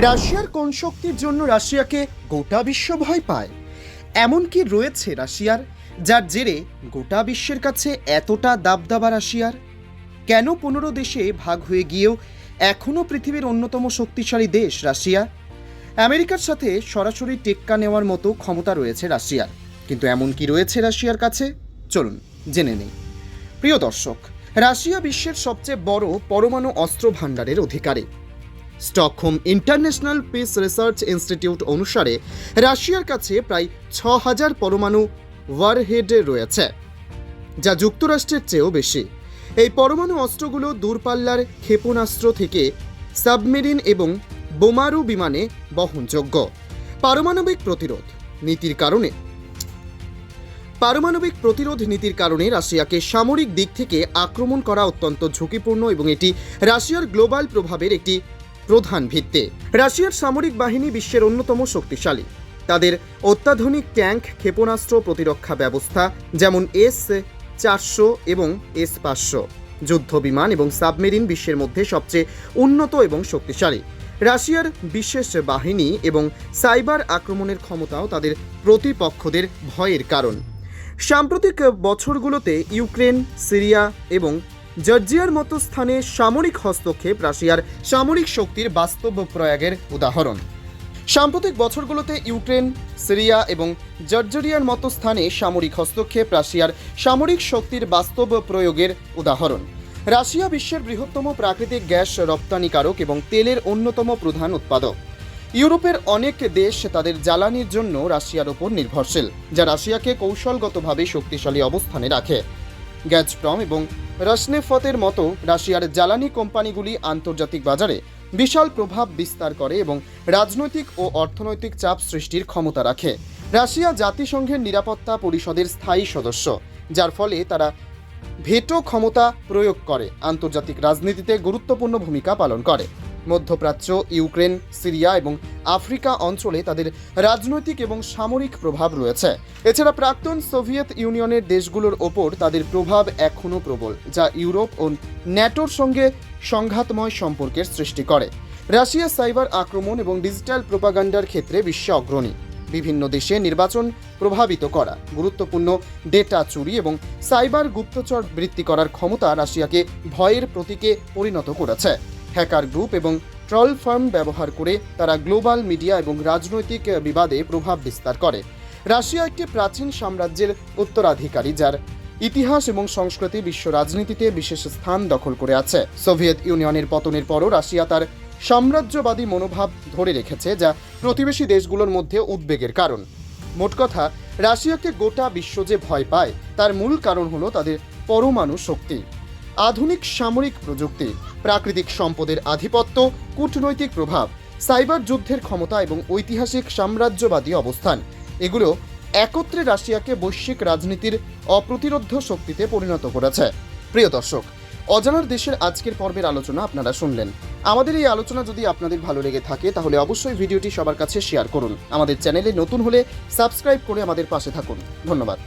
রাশিয়ার কোন শক্তির জন্য রাশিয়াকে গোটা বিশ্ব ভয় পায়? এমন কি রয়েছে রাশিয়ার, যার জেরে গোটা বিশ্বের কাছে এতটা দাবদাবা রাশিয়ার? কেন 15 দেশে ভাগ হয়ে গিয়েও এখনও পৃথিবীর অন্যতম শক্তিশালী দেশ রাশিয়া? আমেরিকার সাথে সরাসরি টেক্কা নেওয়ার মতো ক্ষমতা রয়েছে রাশিয়ার, কিন্তু এমন কি রয়েছে রাশিয়ার কাছে? চলুন জেনে নেই। প্রিয় দর্শক, রাশিয়া বিশ্বের সবচেয়ে বড় পরমাণু অস্ত্র ভাণ্ডারের অধিকারী। Stockholm International Peace Research Institute অনুসারে রাশিয়ার কাছে প্রায় 6000 পরমাণু ওয়ারহেড রয়েছে, যা যুক্তরাষ্ট্রের চেয়েও বেশি। এই পরমাণু অস্ত্রগুলো দূরপাল্লার ক্ষেপণাস্ত্র থেকে সাবমেরিন এবং বোমারু বিমানে বহনযোগ্য। পারমাণবিক প্রতিরোধ নীতির কারণে রাশিয়াকে সামরিক দিক থেকে আক্রমণ করা অত্যন্ত ঝুঁকিপূর্ণ এবং এটি রাশিয়ার গ্লোবাল প্রভাবের একটি প্রধান ভিত্তি। রাশিয়ার সামরিক বাহিনী বিশ্বের অন্যতম শক্তিশালী। তাদের অত্যাধুনিক ট্যাঙ্ক, ক্ষেপণাস্ত্র, প্রতিরক্ষা ব্যবস্থা যেমন S-400 এবং S-500, যুদ্ধ বিমান এবং সাবমেরিন বিশ্বের মধ্যে সবচেয়ে উন্নত এবং শক্তিশালী। রাশিয়ার বিশেষ বাহিনী এবং সাইবার আক্রমণের ক্ষমতাও তাদের প্রতিপক্ষদের ভয়ের কারণ। সাম্প্রতিক বছরগুলোতে ইউক্রেন, সিরিয়া এবং জর্জিয়ার মতো স্থানে সামরিক হস্তক্ষেপ রাশিয়ার সামরিক শক্তির বাস্তব প্রয়োগের উদাহরণ। রাশিয়া বিশ্বের বৃহত্তম প্রাকৃতিক গ্যাস রপ্তানিকারক এবং তেলের অন্যতম প্রধান উৎপাদক। ইউরোপের অনেক দেশ তাদের জ্বালানির জন্য রাশিয়ার উপর নির্ভরশীল, যা রাশিয়াকে কৌশলগতভাবে শক্তিশালী অবস্থানে রাখে। গ্যাজপ্রম এবং রসনেফতের মতো রাশিয়ার জ্বালানি কোম্পানিগুলি আন্তর্জাতিক বাজারে বিশাল প্রভাব বিস্তার করে এবং রাজনৈতিক ও অর্থনৈতিক চাপ সৃষ্টির ক্ষমতা রাখে। রাশিয়া জাতিসংঘের নিরাপত্তা পরিষদের স্থায়ী সদস্য, যার ফলে তারা ভেটো ক্ষমতা প্রয়োগ করে আন্তর্জাতিক রাজনীতিতে গুরুত্বপূর্ণ ভূমিকা পালন করে। মধ্যপ্রাচ্য, ইউক্রেন, সিরিয়া এবং আফ্রিকা অঞ্চলে তাদের রাজনৈতিক এবং সামরিক প্রভাব রয়েছে। এছাড়া প্রাক্তন সোভিয়েত ইউনিয়নের দেশগুলোর ওপর তাদের প্রভাব এখনও প্রবল, যা ইউরোপ ও ন্যাটোর সঙ্গে সংঘাতময় সম্পর্কের সৃষ্টি করে। রাশিয়া সাইবার আক্রমণ এবং ডিজিটাল প্রোপাগান্ডার ক্ষেত্রে বিশ্বে অগ্রণী। বিভিন্ন দেশে নির্বাচন প্রভাবিত করা, গুরুত্বপূর্ণ ডেটা চুরি এবং সাইবার গুপ্তচর বৃত্তি করার ক্ষমতা রাশিয়াকে ভয়ের প্রতীকে পরিণত করেছে। হ্যাকার গ্রুপ এবং ট্রল ফার্ম ব্যবহার করে তারা গ্লোবাল মিডিয়া এবং রাজনৈতিক বিবাদে প্রভাব বিস্তার করে। রাশিয়া একটি প্রাচীন সাম্রাজ্যের উত্তরাধিকারী, যার ইতিহাস এবং সংস্কৃতি বিশ্ব রাজনীতিতে বিশেষ স্থান দখল করে আছে। সোভিয়েত ইউনিয়নের পতনের পরও রাশিয়া তার সাম্রাজ্যবাদী মনোভাব ধরে রেখেছে, যা প্রতিবেশী দেশগুলোর মধ্যে উদ্বেগের কারণ। মোট কথা, রাশিয়াকে গোটা বিশ্ব যে ভয় পায় তার মূল কারণ হলো তাদের পরমাণু শক্তি, আধুনিক সামরিক প্রযুক্তি, প্রাকৃতিক সম্পদের আধিপত্য, কূটনৈতিক প্রভাব, সাইবার যুদ্ধের ক্ষমতা এবং ঐতিহাসিক সাম্রাজ্যবাদী অবস্থান। এগুলো একত্রে রাশিয়াকে বৈশ্বিক রাজনীতির অপ্রতিরোধ্য শক্তিতে পরিণত করেছে। প্রিয় দর্শক, অজানার দেশের আজকের পর্বের আলোচনা আপনারা শুনলেন। আমাদের এই আলোচনা যদি আপনাদের ভালো লেগে থাকে তাহলে অবশ্যই ভিডিওটি সবার কাছে শেয়ার করুন। আমাদের চ্যানেলে নতুন হলে সাবস্ক্রাইব করে আমাদের পাশে থাকুন। ধন্যবাদ।